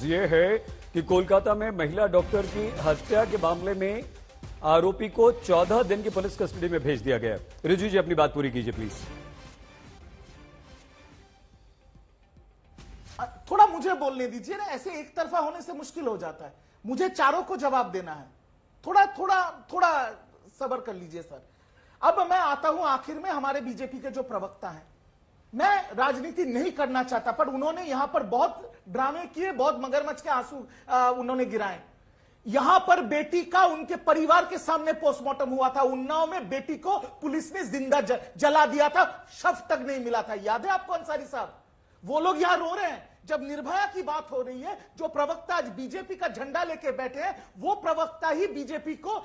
ये है कि कोलकाता में महिला डॉक्टर की हत्या के मामले में आरोपी को 14 दिन की पुलिस कस्टडी में भेज दिया गया। रिजू जी अपनी बात पूरी कीजिए प्लीज। थोड़ा मुझे बोलने दीजिए ना, ऐसे एक तरफा होने से मुश्किल हो जाता है। मुझे चारों को जवाब देना है, थोड़ा थोड़ा थोड़ा सब्र कर लीजिए सर। अब मैं आता हूं आखिर में हमारे बीजेपी के जो प्रवक्ता हैं। मैं राजनीति नहीं करना चाहता, पर उन्होंने यहां पर बहुत ड्रामे किए, बहुत मगरमच्छ के आंसू उन्होंने गिराए। यहां पर बेटी का उनके परिवार के सामने पोस्टमार्टम हुआ था। उन्नाव में बेटी को पुलिस ने जिंदा जला दिया था, शव तक नहीं मिला था। याद है आपको अंसारी साहब? वो लोग यहां रो रहे हैं जब निर्भया की बात हो रही है। जो प्रवक्ता आज बीजेपी का झंडा लेके बैठे हैं, वो प्रवक्ता ही बीजेपी को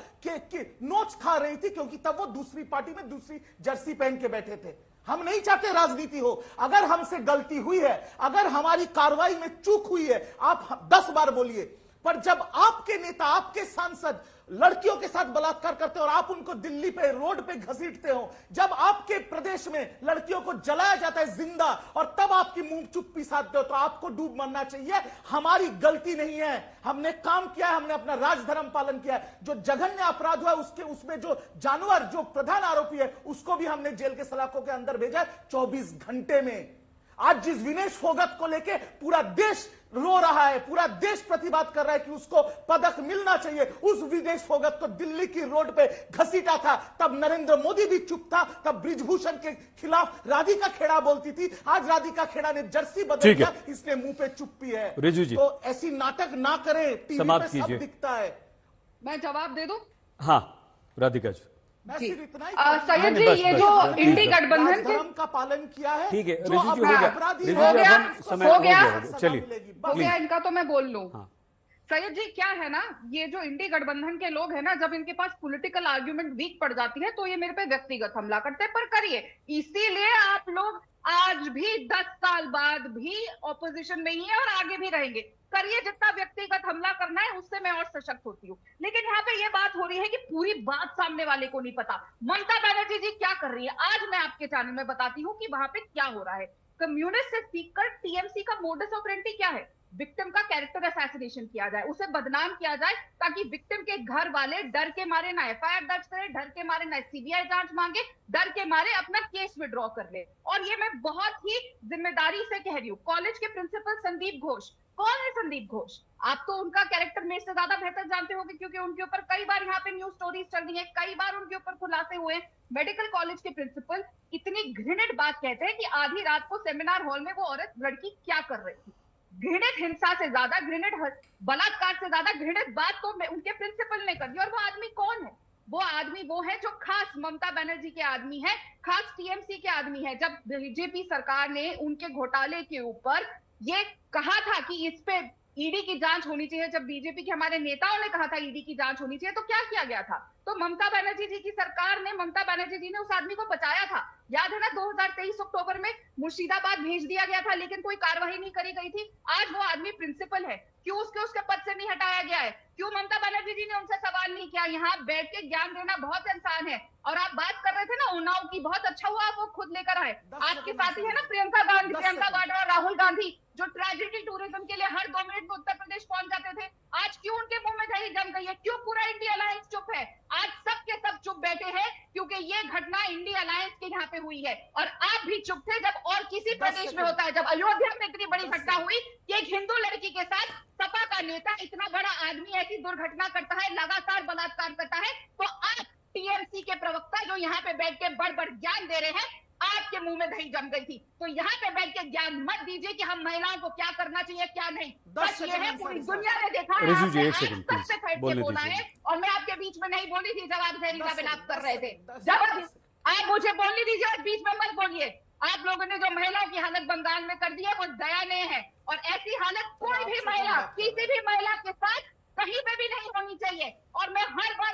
नोच खा रही थी, क्योंकि तब वो दूसरी पार्टी में दूसरी जर्सी पहन के बैठे थे। हम नहीं चाहते राजनीति हो। अगर हमसे गलती हुई है, अगर हमारी कार्रवाई में चूक हुई है, आप 10 बार बोलिए। पर जब आपके नेता, आपके सांसद लड़कियों के साथ बलात्कार करते हो और आप उनको दिल्ली पे रोड पे घसीटते हो, जब आपके प्रदेश में लड़कियों को जलाया जाता है जिंदा और तब आपकी मुंह चुप्पी साधते हो, तो आपको डूब मरना चाहिए। हमारी गलती नहीं है, हमने काम किया है, हमने अपना राजधर्म पालन किया है। जो जघन्य अपराध हुआ उसमें जो जानवर, जो प्रधान आरोपी है, उसको भी हमने जेल के सलाखों के अंदर भेजा 24 घंटे में। आज जिस विनेश फोगत को लेके पूरा देश रो रहा है, पूरा देश प्रतिवाद कर रहा है कि उसको पदक मिलना चाहिए, उस विनेश फोगत को दिल्ली की रोड पे घसीटा था, तब नरेंद्र मोदी भी चुप था। तब ब्रिजभूषण के खिलाफ राधिका खेड़ा बोलती थी, आज राधिका खेड़ा ने जर्सी बदल दिया, इसलिए मुंह पे चुप्पी है। रिजू जी, तो ऐसी नाटक ना करें, टीवी पे सब दिखता है। मैं जवाब दे दूं? हाँ राधिका जी। सैयद जी, ये जो इंडी गठबंधन का पालन किया है, ठीक है जो रिजू जी, हो गया इनका, तो मैं बोल लूं। हाँ। सैयद जी, क्या है ना, ये जो इंडी गठबंधन के लोग हैं ना, जब इनके पास पॉलिटिकल आर्ग्यूमेंट वीक पड़ जाती है तो ये मेरे पे व्यक्तिगत हमला करते हैं। पर करिए, इसीलिए आप लोग आज भी 10 साल बाद भी ऑपोजिशन में ही है और आगे भी रहेंगे। करिए, जितना व्यक्तिगत हमला करना है उससे मैं और सशक्त होती हूँ। लेकिन यहाँ पे ये बात हो रही है कि पूरी बात सामने वाले को नहीं पता। ममता बनर्जी जी क्या कर रही है, आज मैं आपके चैनल में बताती हूँ कि वहां पे क्या हो रहा है। कम्युनिस्ट से सीखकर टीएमसी का मोडस ऑपरेंडी क्या है? विक्टिम का कैरेक्टर असैसिनेशन किया जाए, उसे बदनाम किया जाए, ताकि विक्टिम के घर वाले डर के मारे ना एफआईआर दर्ज करें, डर के मारे ना सीबीआई जांच मांगे, डर के मारे अपना केस विड्रॉ कर ले। और ये मैं बहुत ही जिम्मेदारी से कह रही हूँ। कॉलेज के प्रिंसिपल संदीप घोष, कौन है संदीप घोष? आप तो उनका कैरेक्टर मेरे से ज्यादा बेहतर जानते होंगे, क्योंकि उनके ऊपर कई बार यहाँ पे न्यूज स्टोरीज चल रही है, कई बार उनके ऊपर खुलासे हुए। मेडिकल कॉलेज के प्रिंसिपल इतनी घृणित बात कहते हैं कि आधी रात को सेमिनार हॉल में वो औरत लड़की क्या कर रही थी। घृणित हिंसा से ज्यादा, घृणित बलात्कार से ज्यादा घृणित बात तो उनके प्रिंसिपल ने कर दी। और वो आदमी कौन है? वो आदमी वो है जो खास ममता बनर्जी के आदमी है, खास टीएमसी के आदमी है। जब बीजेपी सरकार ने उनके घोटाले के ऊपर ये कहा था कि इस पे ईडी की जांच होनी चाहिए, जब बीजेपी के हमारे नेताओं ने कहा था ईडी की जांच होनी चाहिए, तो क्या किया गया था? तो ममता बनर्जी जी की सरकार ने, ममता बनर्जी जी ने उस आदमी को बचाया था। याद है ना, 2023 अक्टूबर में मुर्शिदाबाद भेज दिया गया था, लेकिन कोई कार्रवाई नहीं करी गई थी। आज वो आदमी प्रिंसिपल है, क्यों उसके पद से नहीं हटाया गया है? क्यों ममता बनर्जी जी ने उनसे सवाल नहीं किया? यहाँ बैठ के ज्ञान देना बहुत आसान है। और आप बात कर रहे थे ना उन्नाव की, बहुत अच्छा हुआ आप वो खुद लेकर आए। आपके साथ ही है ना प्रियंका वाड्रा, राहुल गांधी, जो ट्रेजेडी टूरिज्म के लिए हर 2 मिनट में उत्तर प्रदेश पहुंच जाते थे। आज क्यों उनके मुंह में दही जम गई है? क्यों पूरा इंडिया अलायंस चुप है? आज सब के सब चुप बैठे हैं, क्योंकि ये घटना इंडिया अलायंस के यहाँ पे हुई है। और आप भी चुप थे जब और किसी प्रदेश में होता है। जब अयोध्या में इतनी बड़ी घटना हुई कि एक हिंदू लड़की के साथ सपा का नेता, इतना बड़ा आदमी ऐसी दुर्घटना करता है, लगातार बलात्कार करता है, तो आप टीएमसी के प्रवक्ता जो यहाँ पे बैठ के बड़ ज्ञान दे रहे हैं, आपके मुंह में दही जम गई थी। तो यहाँ पे बैठ के ज्ञान मत दीजिए कि हम महिलाओं को क्या करना चाहिए क्या नहीं। बस ये है, पूरी दुनिया ने देखा है, सबसे बैठ के बोला है। और मैं आपके बीच में नहीं बोली थी जब आप जहरीला विलाप कर रहे थे। जब आप मुझे बोलने दीजिए और बीच में मत बोलिए। आप लोगों ने जो महिलाओं की हालत बंगाल में कर दी है वो दयनीय है, और ऐसी हालत कोई भी महिला, किसी भी महिला के साथ कहीं पे भी नहीं होनी चाहिए। और मैं हर बार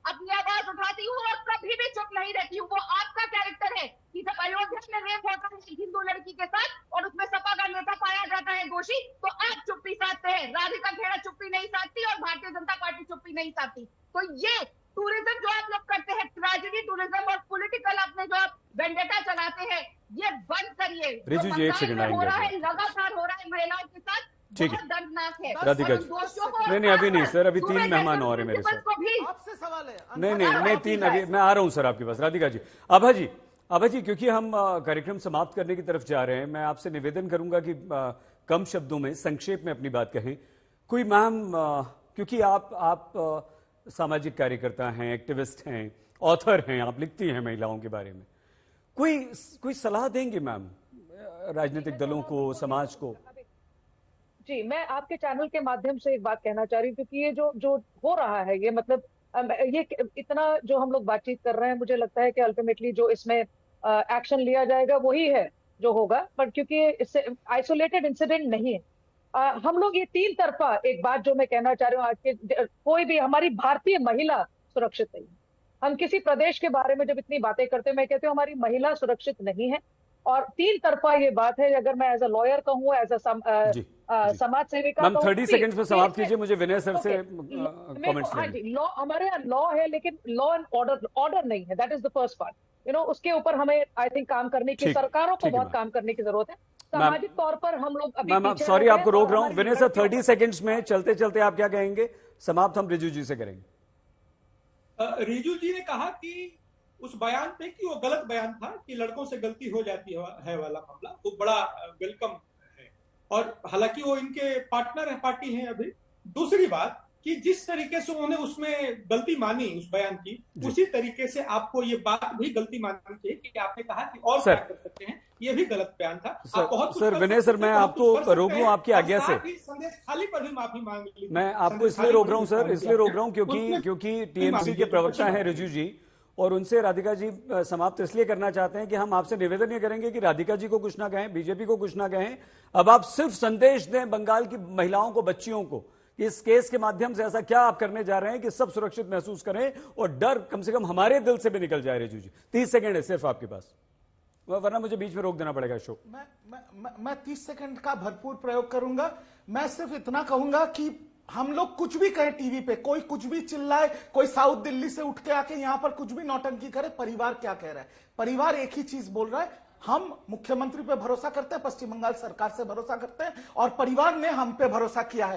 अपनी आवाज उठाती हूँ और कभी भी चुप नहीं रहती हूँ। वो आपका कैरेक्टर है कि जब अयोध्या में रेप होता है हिंदू लड़की के साथ और उसमें सपा का नेता पाया जाता है दोषी, तो आप चुप्पी साधते हैं। राधिका खेड़ा चुप्पी नहीं साधती और भारतीय जनता पार्टी चुप्पी नहीं साधती। तो ये टूरिज्म जो आप लोग करते हैं, ट्रेजेडी टूरिज्म और पॉलिटिकल अपने जो आप वेंडेटा चलाते हैं, ये बंद करिए। रिजू जी, एक सेकंड आएंगे। हो रहा है, लगातार हो रहा है महिलाओं के साथ, बहुत दर्दनाक है। राधिका और जी। उन दोषियों को नहीं, अभी नहीं सर, अभी सूबे 3 के मेहमान और हैं मेरे साथ। प्रिंसिपल को भी आपसे सवाल है। नहीं, 3 अभी मैं आ रहा हूं सर आपके पास। राधिका जी, आभा जी, क्योंकि हम कार्यक्रम समाप्त करने की तरफ जा रहे हैं, मैं आपसे निवेदन करूंगा कि कम शब्दों में, संक्षेप में अपनी बात कहें। कोई मैम, क्योंकि आप सामाजिक कार्यकर्ता हैं, एक्टिविस्ट हैं, ऑथर हैं, आप लिखती हैं महिलाओं के बारे में, कोई सलाह देंगे मैम राजनीतिक दलों को, समाज को? जी, मैं आपके चैनल के माध्यम से एक बात कहना चाह रही हूँ, क्योंकि ये जो हो रहा है, ये मतलब ये इतना जो हम लोग बातचीत कर रहे हैं, मुझे लगता है कि अल्टीमेटली जो इसमें एक्शन लिया जाएगा वही है जो होगा, पर क्योंकि इससे आइसोलेटेड इंसिडेंट नहीं है। हम लोग ये 3 तरफा एक बात जो मैं कहना चाह रही हूँ, आज के कोई भी हमारी भारतीय महिला सुरक्षित नहीं है। हम किसी प्रदेश के बारे में जब इतनी बातें करते हैं, मैं कहती हूँ हमारी महिला सुरक्षित नहीं है। और 3 तरफा ये बात है, अगर मैं एज अ लॉयर कहूँ, एज अ जी, समाज सेविका मैम कहूँ, 30 सेकंड्स में समाप्त कीजिए, मुझे विनय सर से Okay. कमेंट्स हाँ लेने। जी, लॉ हमारे यहाँ लॉ है, लेकिन लॉ एंड ऑर्डर नहीं है। That is the first part. उसके ऊपर हमें आई थिंक काम करने की, ठीक, सरकारों को ठीक है बहुत मैम। काम करने की जरूरत है। सामाजिक तौर पर हम लोग अभी मैम, पीछे सॉरी रह गए आपको हैं रोक और रहा हूं। हमारी विनय सर लड़कियों 30 सेकंड्स में चलते चलते आप क्या कहेंगे? समाप्त हम रिजू जी से करेंगे। रिजू जी ने कहा कि उस बयान पे कि वो गलत बयान था, कि लड़कों से गलती हो जाती है वाला मामला, वो बड़ा वेलकम है। और हालांकि वो इनके पार्टनर है, पार्टी हैं अभी। दूसरी बात कि जिस तरीके से उन्होंने उसमें गलती मानी उस बयान की, उसी तरीके से आपको ये बात भी गलती माननी चाहिए कि आपने कहा कि और क्या कर सकते हैं, ये भी गलत बयान था। सर, आप बहुत कुछ सर कर विनय सकते सर, हैं, मैं बहुत कुछ आपको कर सकते रोक लूं हैं, आपकी और आज्ञा से। साथ ही संदेश खाली पर भी माफी मांग ली। मैं आपको संदेश इसलिए खाली रोक पर रहा भी हूं सर, माफी इसलिए रोक रहा हूं उसमें क्योंकि टीएमसी के प्रवक्ता हैं रिजू जी, और उनसे राधिका जी समाप्त इसलिए करना चाहते हैं कि हम आपसे निवेदन ये करेंगे कि राधिका जी को कुछ ना कहें, बीजेपी को कुछ ना कहें। अब आप सिर्फ संदेश दें बंगाल की महिलाओं को, बच्चियों को, इस केस के माध्यम से ऐसा क्या आप करने जा रहे हैं कि सब सुरक्षित महसूस करें और डर कम से कम हमारे दिल से भी निकल जाए। रिजू जी 30 सेकंड है सिर्फ आपके पास, वरना मुझे बीच में रोक देना पड़ेगा शो। मैं 30 सेकंड का भरपूर प्रयोग करूंगा। मैं सिर्फ इतना कहूंगा कि हम लोग कुछ भी कहें टीवी पे, कोई कुछ भी चिल्लाए, कोई साउथ दिल्ली से उठ के आके यहां पर कुछ भी नौटंकी करे, परिवार क्या कह रहा है? परिवार एक ही चीज बोल रहा है, हम मुख्यमंत्री पे भरोसा करते हैं, पश्चिम बंगाल सरकार से भरोसा करते हैं, और परिवार ने हम पे भरोसा किया है।